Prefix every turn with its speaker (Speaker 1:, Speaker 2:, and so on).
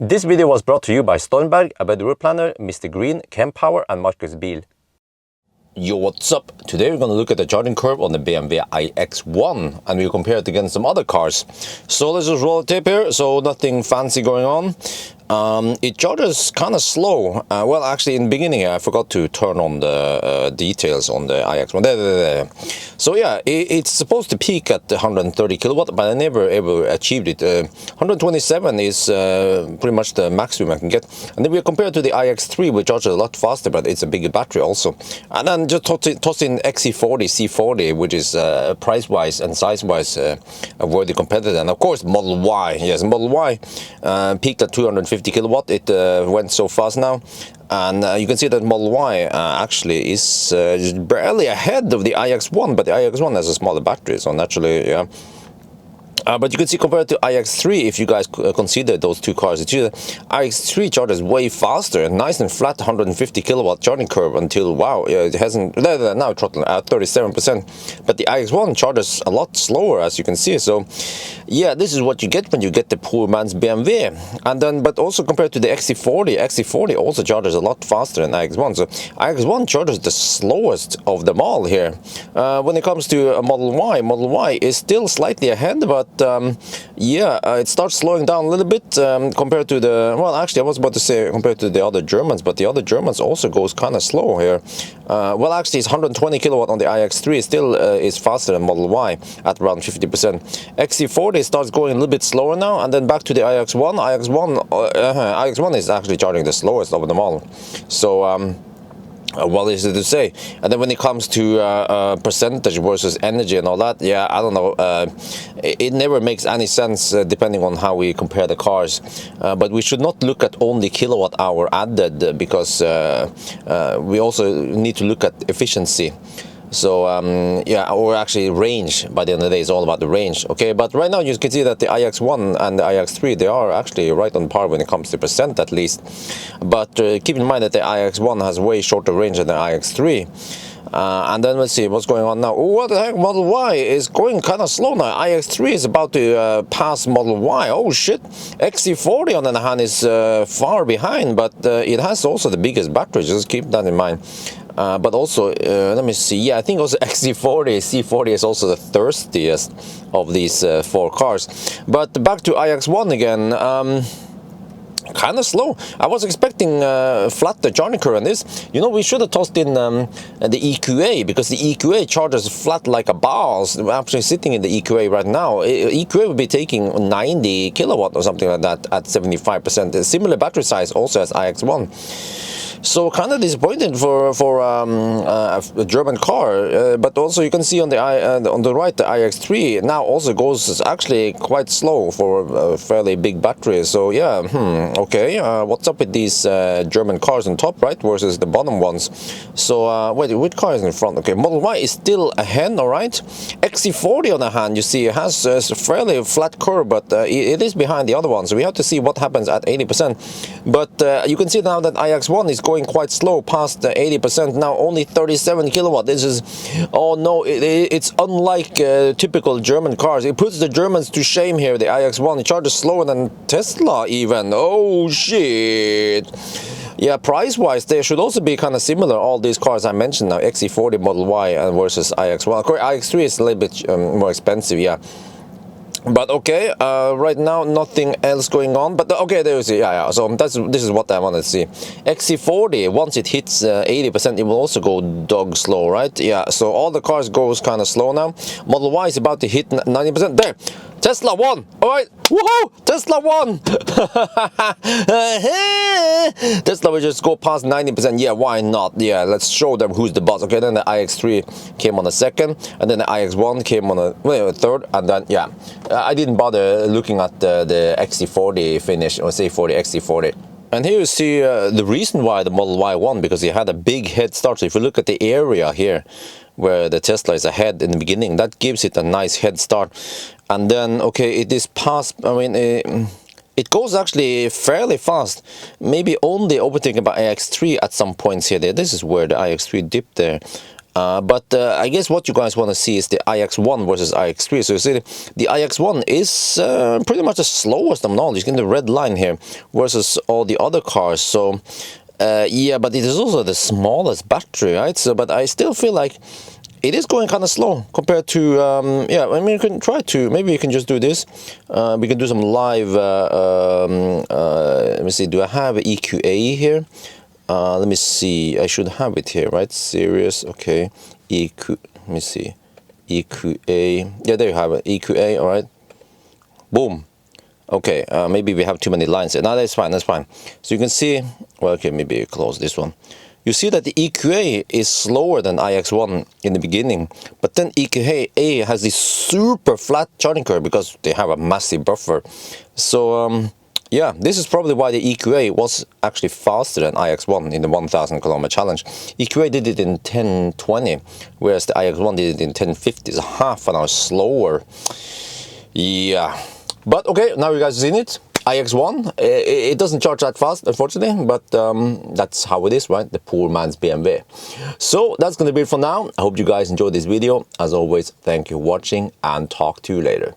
Speaker 1: This video was brought to you by Stormberg, a better route planner, MisterGreen, Kempower and Marcus Bil. Yo, what's up? Today we're going to look at the charging curve on the BMW iX1 and we'll compare it against some other cars. So let's just roll the tape here, so nothing fancy going on. It charges kind of slow. Well, actually in the beginning I forgot to turn on the details on the iX1. There. So yeah, it's supposed to peak at 130 kilowatt, but I never ever achieved it. 127 is pretty much the maximum I can get. And then we compare it to the iX3, which charges a lot faster, but it's a bigger battery also. And then just toss in XC40, C40, which is price-wise and size-wise a worthy competitor. And of course Model Y. Yes, Model Y peaked at 250 kilowatt. It went so fast now, and you can see that Model Y actually is barely ahead of the iX1, but the iX1 has a smaller battery, so naturally, yeah. But you can see compared to iX3, if you guys consider those two cars, iX3 charges way faster and nice and flat 150 kilowatt charging curve until, wow, it hasn't, now throttling at 37%, but the iX1 charges a lot slower, as you can see. So yeah, this is what you get when you get the poor man's BMW. And then, but also compared to the XC40 also charges a lot faster than iX1. So iX1 charges the slowest of them all here. When it comes to a Model Y is still slightly ahead, but yeah, it starts slowing down a little bit compared to the, well, actually I was about to say compared to the other Germans, but the other Germans also goes kind of slow here. Well, actually it's 120 kilowatt on the iX3, still is faster than Model Y at around 50%. XC40 starts going a little bit slower now, and then back to the iX1. iX1 is actually charging the slowest of them all. So what is it to say? And then when it comes to percentage versus energy and all that, yeah, I don't know. It never makes any sense depending on how we compare the cars. But we should not look at only kilowatt hour added, because we also need to look at efficiency. So yeah, or actually range. By the end of the day, it's all about the range. Okay, but right now you can see that the iX1 and the iX3, they are actually right on par when it comes to percent at least. But keep in mind that the iX1 has way shorter range than the iX3. And then let's see what's going on now. What the heck, Model Y is going kind of slow now. iX3 is about to pass Model Y. Oh shit. XC40 on the other hand is far behind, but it has also the biggest battery. Just keep that in mind. But also, let me see, yeah, I think also XC40, C40 is also the thirstiest of these four cars. But back to iX1 again, kind of slow. I was expecting flatter charging curve on this. You know, we should have tossed in the EQA, because the EQA charges flat like a boss. We're actually sitting in the EQA right now. EQA would be taking 90 kilowatt or something like that at 75%. A similar battery size also as iX1. So kind of disappointed for a German car, but also you can see on the right the iX3 now also goes actually quite slow for a fairly big battery. So yeah, okay, what's up with these German cars on top, right, versus the bottom ones? So wait, which car is in front? Okay, Model Y is still ahead, all right. XC40 on the hand, you see, it has a fairly flat curve, but it is behind the other one. So we have to see what happens at 80%. But you can see now that iX1 is going quite slow past 80%, now only 37 kilowatt. This is, oh no, it's unlike typical German cars. It puts the Germans to shame here. The iX1, it charges slower than Tesla even. Oh shit. Yeah, price-wise, they should also be kind of similar, all these cars I mentioned now, XC40, Model Y versus iX1. Of course, iX3 is a little bit more expensive, yeah. But okay, right now nothing else going on. But okay, there you see, yeah. So this is what I want to see. XC40, once it hits 80%, it will also go dog slow, right? Yeah. So all the cars goes kind of slow now. Model Y is about to hit 90%. There, Tesla won. All right, woohoo! Tesla won. Tesla will just go past 90%. Yeah, why not? Yeah, let's show them who's the boss. Okay, then the iX3 came on a second, and then the iX1 came on a third, and then yeah. I didn't bother looking at the XC40 finish, or C40, XC40. And here you see the reason why the Model Y won, because it had a big head start. So if you look at the area here, where the Tesla is ahead in the beginning, that gives it a nice head start. And then, okay, it is past, I mean, it goes actually fairly fast, maybe only overtaken by iX3 at some points here. This is where the iX3 dipped there. But I guess what you guys want to see is the iX1 versus iX3. So you see the iX1 is pretty much the slowest of all. You can see the red line here versus all the other cars. So yeah, but it is also the smallest battery, right? So, but I still feel like it is going kind of slow compared to, yeah, I mean, you can try to, maybe you can just do this. We can do some live, let me see, do I have EQA here? Let me see, I should have it here, right? Serious, okay. Let me see, EQA, yeah, there you have it, EQA, all right. Boom. Okay, maybe we have too many lines here. No, that's fine, that's fine. So you can see, well, okay, maybe close this one. You see that the EQA is slower than iX1 in the beginning, but then EQA has this super flat charging curve because they have a massive buffer. So yeah, this is probably why the EQA was actually faster than iX1 in the 1000 kilometer challenge. EQA did it in 1020, whereas the iX1 did it in 1050, so half an hour slower. Yeah, but okay, now you guys have seen it. iX1, it doesn't charge that fast, unfortunately, but that's how it is, right? The poor man's BMW. So that's going to be it for now. I hope you guys enjoyed this video. As always, thank you for watching and talk to you later.